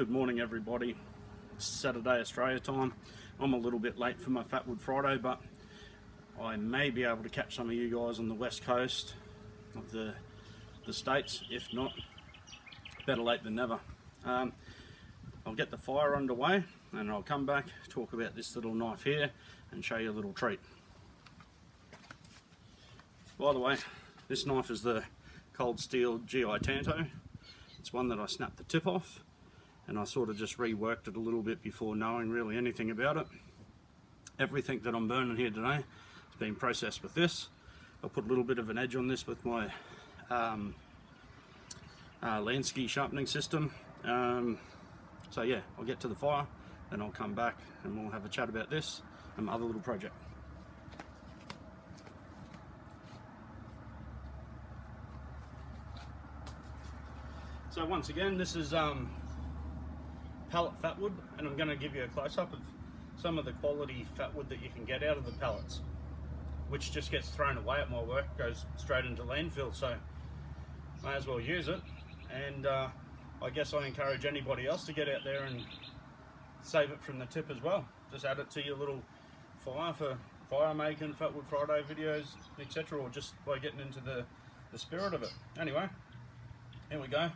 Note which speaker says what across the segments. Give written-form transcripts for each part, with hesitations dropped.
Speaker 1: Good morning everybody. It's Saturday Australia time. I'm a little bit late for my Fatwood Friday, but I may be able to catch some of you guys on the west coast of the States. If not, better late than never. I'll get the fire underway and I'll come back, talk about this little knife here and show you a little treat. By the way, this knife is the Cold Steel GI Tanto. It's one that I snapped the tip off and I sort of just reworked it a little bit before knowing really anything about it. Everything that I'm burning here today has been processed with this. I'll put a little bit of an edge on this with my Lansky sharpening system. So yeah, I'll get to the fire, then I'll come back and we'll have a chat about this and my other little project. So once again, this is pellet fatwood, and I'm going to give you a close-up of some of the quality fatwood that you can get out of the pellets, which just gets thrown away at my work, goes straight into landfill, so may as well use it. And I guess I encourage anybody else to get out there and save it from the tip as well. Just add it to your little fire for fire making, Fatwood Friday videos, etc., or just by getting into the spirit of it. Anyway, here we go.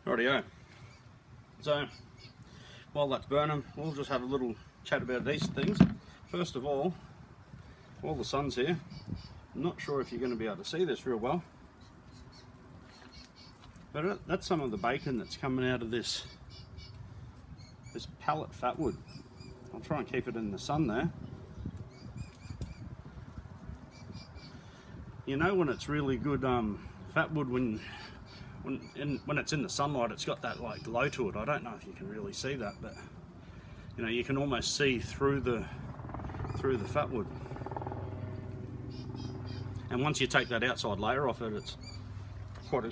Speaker 1: Rightio. So while that's burning, we'll just have a little chat about these things. First of all, while the sun's here, I'm not sure if you're going to be able to see this real well, but that's some of the bacon that's coming out of this pellet fatwood. I'll try and keep it in the sun there. You know when it's really good fatwood when it's in the sunlight, it's got that like glow to it. I don't know if you can really see that, but you know, you can almost see through the fatwood. And once you take that outside layer off it, it's quite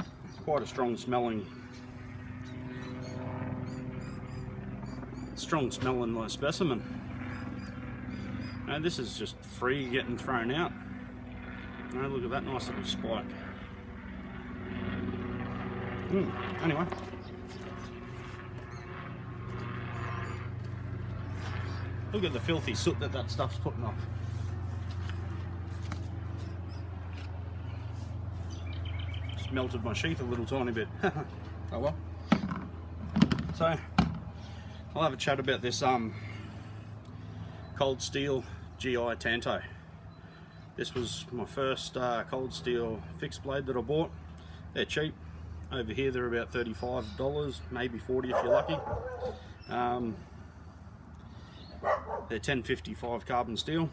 Speaker 1: a strong smelling specimen. Now this is just free getting thrown out. Now look at that nice little spike. Anyway, look at the filthy soot that stuff's putting off. Just melted my sheath a little tiny bit. Oh well. So I'll have a chat about this Cold Steel GI Tanto. This was my first Cold Steel fixed blade that I bought. They're cheap. Over here they're about $35, maybe 40 if you're lucky. They're 1055 carbon steel.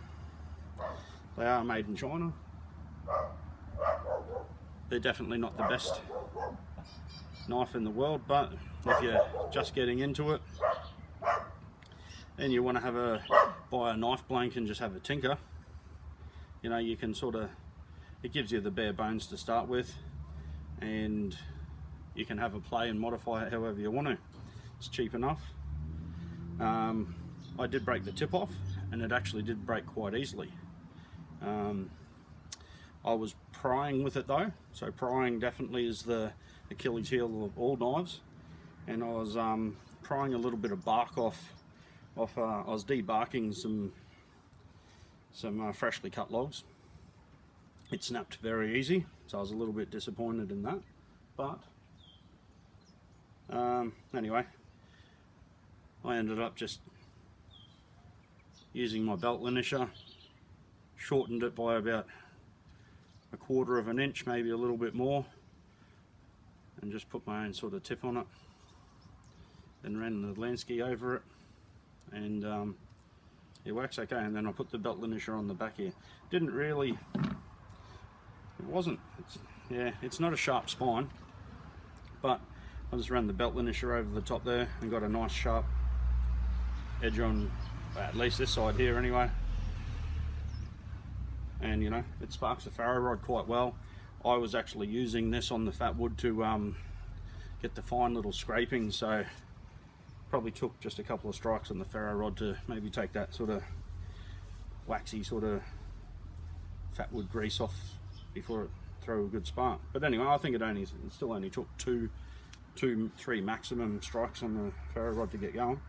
Speaker 1: They are made in China. They're definitely not the best knife in the world, but if you're just getting into it and you want to buy a knife blank and just have a tinker, you know, you can it gives you the bare bones to start with, and you can have a play and modify it however you want to. It's cheap enough. I did break the tip off, and it actually did break quite easily. I was prying with it though, so prying definitely is the Achilles heel of all knives, and I was prying a little bit of bark off. I was debarking some freshly cut logs. It snapped very easy, so I was a little bit disappointed in that, but anyway, I ended up just using my belt linisher, shortened it by about 1/4 of an inch, maybe a little bit more, and just put my own sort of tip on it, then ran the Lansky over it, and it works okay. And then I put the belt linisher on the back here. Didn't really, it wasn't, it's not a sharp spine, but I just ran the belt linisher over the top there and got a nice sharp edge on, at least this side here anyway. And you know, it sparks the farrow rod quite well. I was actually using this on the fat wood to get the fine little scraping, so probably took just a couple of strikes on the farrow rod to maybe take that sort of waxy sort of fat wood grease off before it throw a good spark. But anyway, I think it still only took two, three maximum strikes on the farrow rod to get going.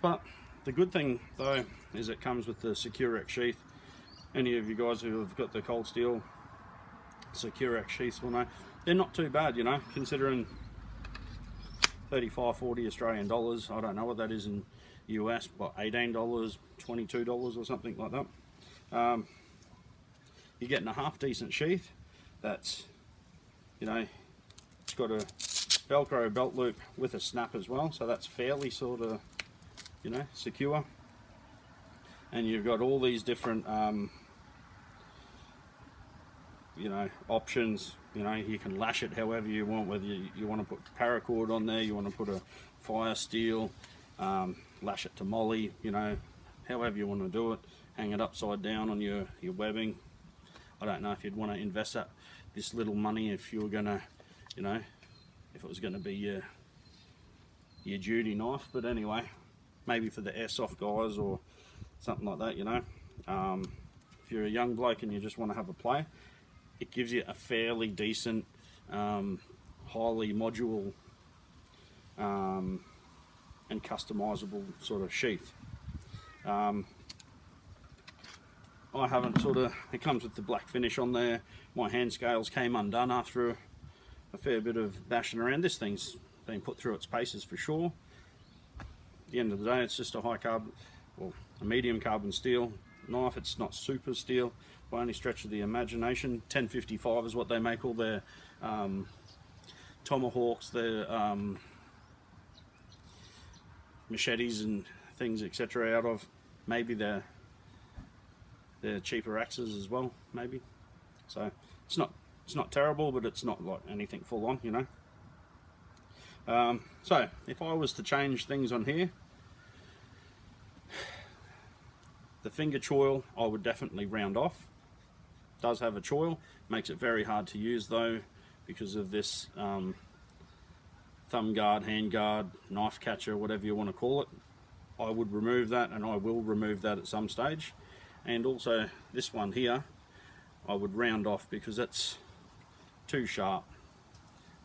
Speaker 1: But the good thing though is it comes with the Securex sheath. Any of you guys who have got the cold steel Securex sheaths will know they're not too bad, you know, considering 35-40 Australian dollars. I don't know what that is in US, but $18, $22 or something like that. You're getting a half decent sheath that's, you know, it's got a Velcro belt loop with a snap as well, so that's fairly sort of, you know, secure. And you've got all these different you know, options. You know, you can lash it however you want, whether you want to put paracord on there, you want to put a fire steel, lash it to molly, you know, however you want to do it. Hang it upside down on your webbing. I don't know if you'd want to invest this little money if you were going to, you know, if it was going to be your duty knife, but anyway, maybe for the airsoft guys or something like that, you know. If you're a young bloke and you just want to have a play, it gives you a fairly decent, highly modular and customizable sort of sheath. I haven't it comes with the black finish on there. My hand scales came undone after a fair bit of bashing around. This thing's been put through its paces for sure. At the end of the day, it's just a high carbon, well, a medium carbon steel knife. It's not super steel by any stretch of the imagination. 1055 is what they make all their tomahawks, their machetes and things, etc. out of. Maybe they're cheaper axes as well, maybe. So it's not terrible, but it's not like anything full on, you know. So if I was to change things on here, the finger choil I would definitely round off. Does have a choil, makes it very hard to use though because of this thumb guard, hand guard, knife catcher, whatever you want to call it. I would remove that, and I will remove that at some stage. And also this one here I would round off because it's too sharp,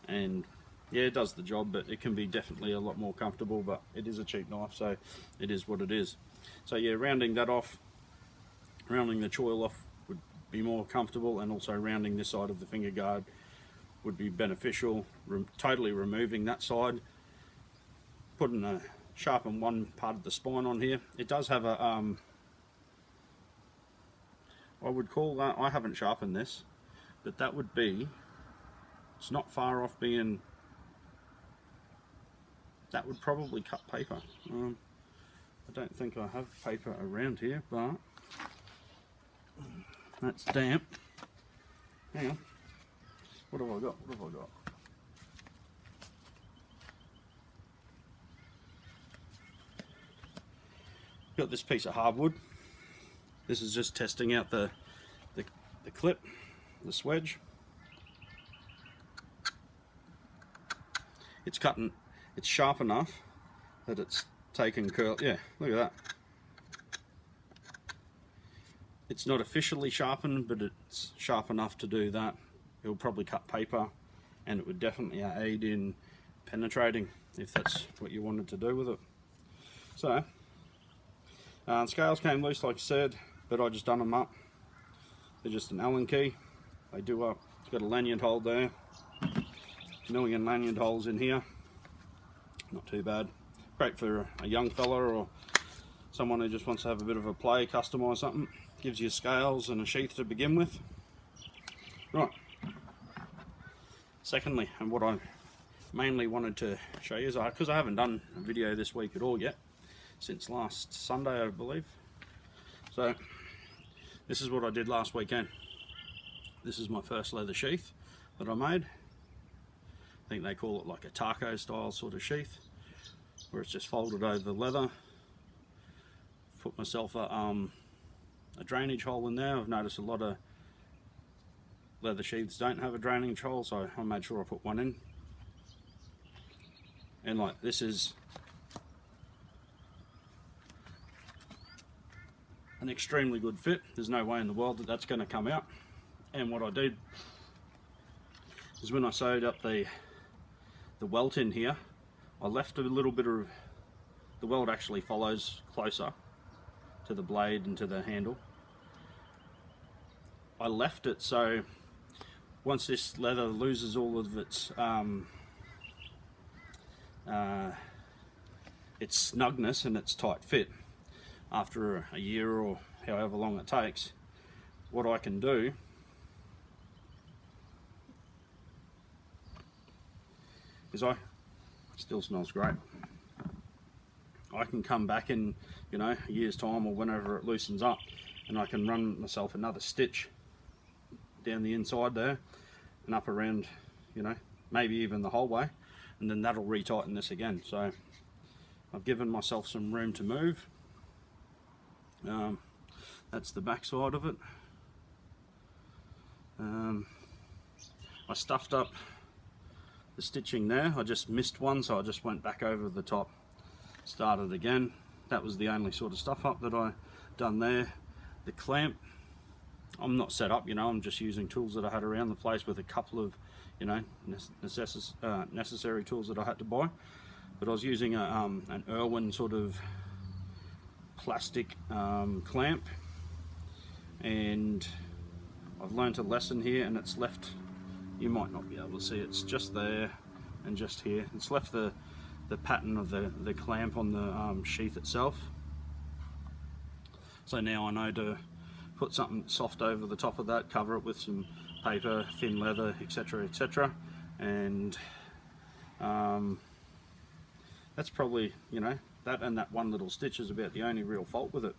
Speaker 1: and yeah, it does the job, but it can be definitely a lot more comfortable, but it is a cheap knife, so it is what it is. So yeah, rounding that off, rounding the choil off would be more comfortable, and also rounding this side of the finger guard would be beneficial. Totally removing that side, putting a sharpen one part of the spine on here. It does have a I would call that, I haven't sharpened this, but that would be, it's not far off being, that would probably cut paper. I don't think I have paper around here, but that's damp. Hang on. What have I got? What have I got? Got this piece of hardwood. This is just testing out the clip, the swedge. It's cutting, it's sharp enough that it's taken curl. Yeah, look at that. It's not officially sharpened, but it's sharp enough to do that. It will probably cut paper, and it would definitely aid in penetrating if that's what you wanted to do with it. So, scales came loose like I said, but I just done them up. They're just an Allen key. They do up. It's got a lanyard hole there. A million lanyard holes in here. Not too bad. Great for a young fella or someone who just wants to have a bit of a play, customise something. Gives you scales and a sheath to begin with. Right. Secondly, and what I mainly wanted to show you is, because I haven't done a video this week at all yet, since last Sunday I believe, So this is what I did last weekend. This is my first leather sheath that I made. I think they call it like a taco style sort of sheath, where it's just folded over the leather. Put myself a drainage hole in there. I've noticed a lot of leather sheaths don't have a drainage hole, so I made sure I put one in. And like, this is an extremely good fit. There's no way in the world that that's going to come out. And what I did is, when I sewed up the welt in here, I left a little bit of the welt actually follows closer to the blade and to the handle. I left it so once this leather loses all of its snugness and its tight fit after a year or however long it takes, what I can do is still smells great. I can come back in, you know, a year's time or whenever it loosens up, and I can run myself another stitch down the inside there and up around, you know, maybe even the whole way, and then that'll retighten this again. So I've given myself some room to move. That's the back side of it. I stuffed up the stitching there. I just missed one, so I just went back over the top, started again. That was the only sort of stuff up that I done there. The clamp, I'm not set up, you know, I'm just using tools that I had around the place with a couple of, you know, necessary tools that I had to buy. But I was using an Irwin sort of plastic clamp, and I've learned a lesson here, and it's left, you might not be able to see, it's just there and just here. It's left the pattern of the clamp on the sheath itself. So now I know to put something soft over the top of that, cover it with some paper, thin leather, etc, etc, and that's probably, you know, that and that one little stitch is about the only real fault with it.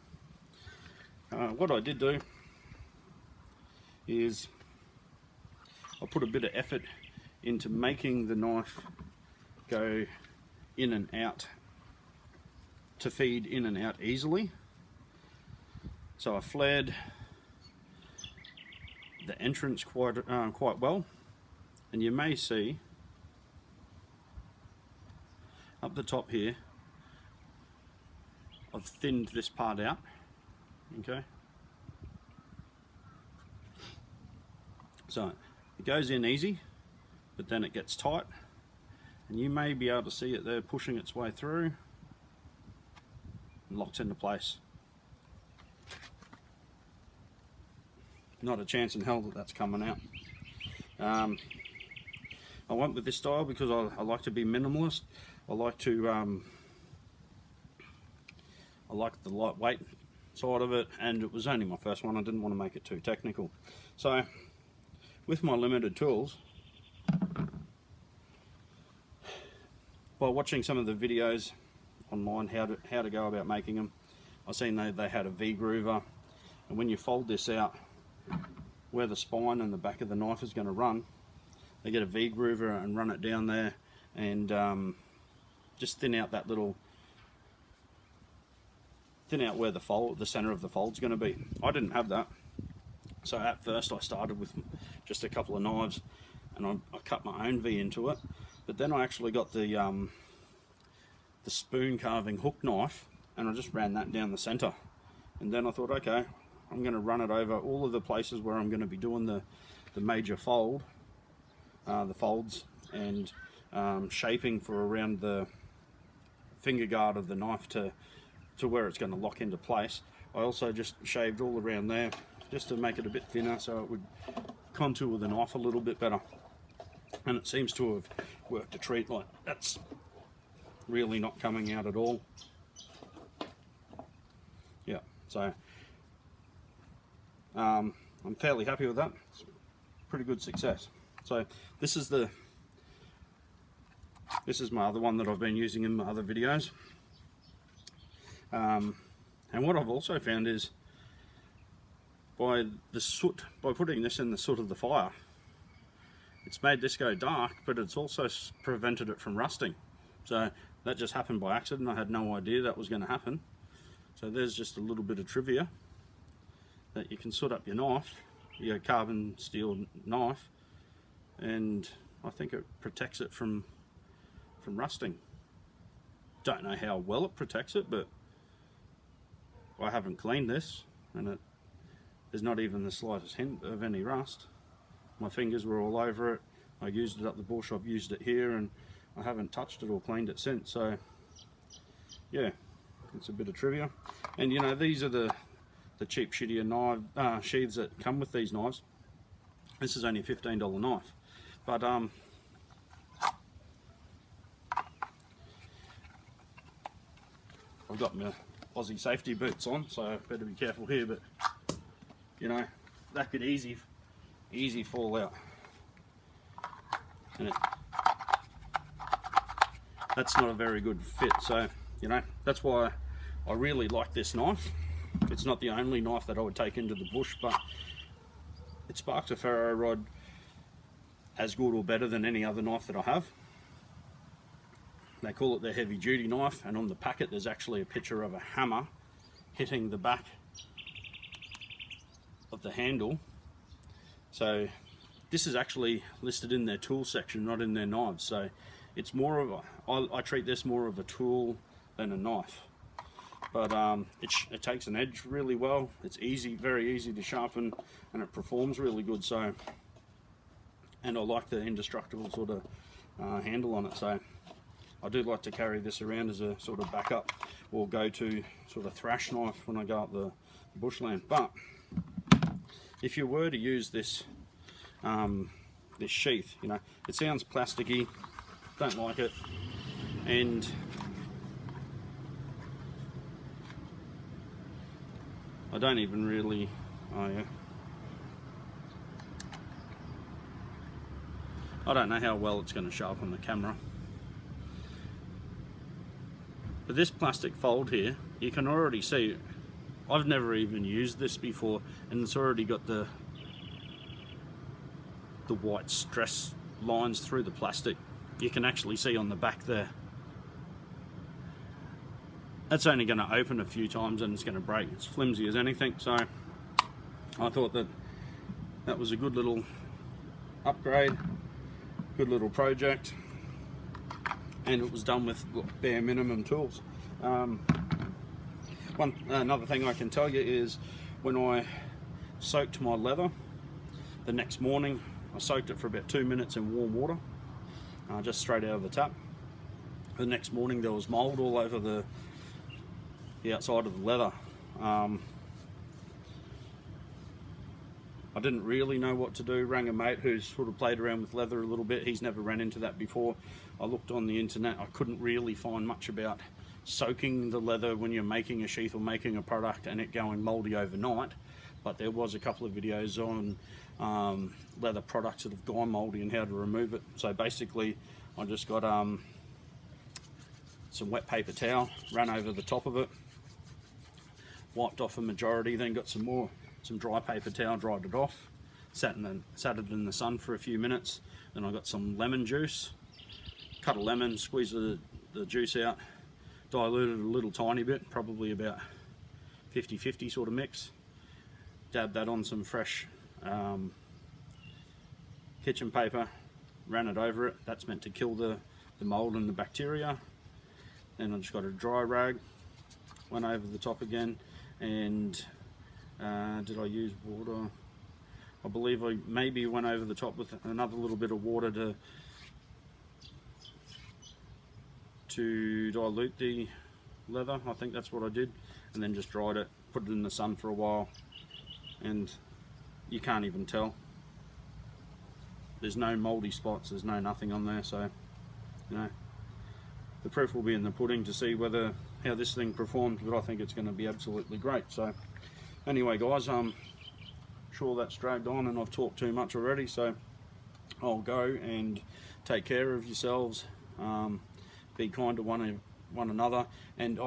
Speaker 1: What I did do is I put a bit of effort into making the knife go in and out, to feed in and out easily. So I flared the entrance quite well, and you may see up the top here I've thinned this part out, okay? So it goes in easy, but then it gets tight, and you may be able to see it there pushing its way through and locks into place. Not a chance in hell that that's coming out. I went with this style because I like to be minimalist. I like to I like the lightweight side of it, and it was only my first one. I didn't want to make it too technical. So with my limited tools, by watching some of the videos online how to go about making them, I've seen they had a V-groover, and when you fold this out where the spine and the back of the knife is going to run, they get a V-groover and run it down there, and just thin out that little, thin out where the center of the fold's going to be. I didn't have that, so at first I started with just a couple of knives, and I cut my own V into it. But then I actually got the spoon carving hook knife, and I just ran that down the center. And then I thought, okay, I'm going to run it over all of the places where I'm going to be doing the major fold, the folds, and shaping for around the finger guard of the knife to where it's going to lock into place. I also just shaved all around there just to make it a bit thinner so it would contour the knife a little bit better. And it seems to have worked a treat. Like, that's really not coming out at all. Yeah, so I'm fairly happy with that. It's pretty good success. So this is my other one that I've been using in my other videos. And what I've also found is by the soot, by putting this in the soot of the fire, it's made this go dark, but it's also prevented it from rusting. So that just happened by accident. I had no idea that was going to happen. So there's just a little bit of trivia, that you can soot up your knife, your carbon steel knife, and I think it protects it from rusting. Don't know how well it protects it, but I haven't cleaned this, and there's not even the slightest hint of any rust. My fingers were all over it. I used it up the bush, I've used it here, and I haven't touched it or cleaned it since. So yeah, it's a bit of trivia. And you know, these are the cheap shittier knife sheaths that come with these knives. This is only a $15 knife, but I've got my Aussie safety boots on, so I better be careful here. But you know, that could easy fall out, and that's not a very good fit. So you know, that's why I really like this knife. It's not the only knife that I would take into the bush, but it sparks a ferro rod as good or better than any other knife that I have. They call it the heavy duty knife, and on the packet there's actually a picture of a hammer hitting the back of the handle. So this is actually listed in their tool section, not in their knives. So it's more of I treat this more of a tool than a knife. But it takes an edge really well. It's easy, very easy to sharpen, and it performs really good. So, and I like the indestructible sort of handle on it. So I do like to carry this around as a sort of backup or go-to sort of thrash knife when I go up the bushland. But if you were to use this this sheath, you know, it sounds plasticky, don't like it, and I don't even really, oh yeah, I don't know how well it's going to show up on the camera. But this plastic fold here, you can already see, I've never even used this before, and it's already got the white stress lines through the plastic. You can actually see on the back there. That's only going to open a few times and it's going to break. It's flimsy as anything. So I thought that was a good little upgrade, good little project, and it was done with bare minimum tools. Another thing I can tell you is when I soaked my leather the next morning, I soaked it for about 2 minutes in warm water, just straight out of the tap. The next morning there was mold all over the outside of the leather. I didn't really know what to do. Rang a mate who's sort of played around with leather a little bit. He's never ran into that before. I looked on the internet. I couldn't really find much about soaking the leather when you're making a sheath or making a product and it going moldy overnight, but there was a couple of videos on leather products that have gone moldy and how to remove it. So basically I just got some wet paper towel, ran over the top of it, wiped off a majority, then got some dry paper towel, dried it off, sat it in the sun for a few minutes. Then I got some lemon juice, cut a lemon, squeezed the juice out, diluted it a little tiny bit, probably about 50-50 sort of mix, dabbed that on some fresh kitchen paper, ran it over it. That's meant to kill the mold and the bacteria. Then I just got a dry rag, went over the top again, and did I use water? I believe I maybe went over the top with another little bit of water to dilute the leather. I think that's what I did, and then just dried it, put it in the sun for a while, and you can't even tell. There's no moldy spots, there's no nothing on there. So you know, the proof will be in the pudding to see how this thing performs, but I think it's going to be absolutely great. So anyway guys, I'm sure that's dragged on and I've talked too much already, so I'll go and take care of yourselves, be kind to one another, and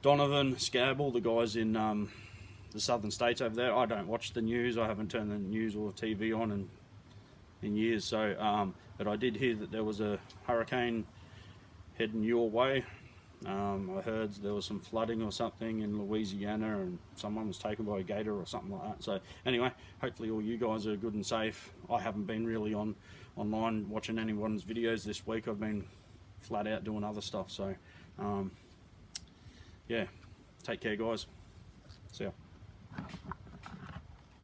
Speaker 1: Donovan, Scab, all the guys in the southern states over there. I don't watch the news. I haven't turned the news or TV on in years. So, but I did hear that there was a hurricane heading your way. I heard there was some flooding or something in Louisiana, and someone was taken by a gator or something like that. So anyway, hopefully all you guys are good and safe. I haven't been really online watching anyone's videos this week. I've been flat out doing other stuff. So yeah, take care, guys. See ya.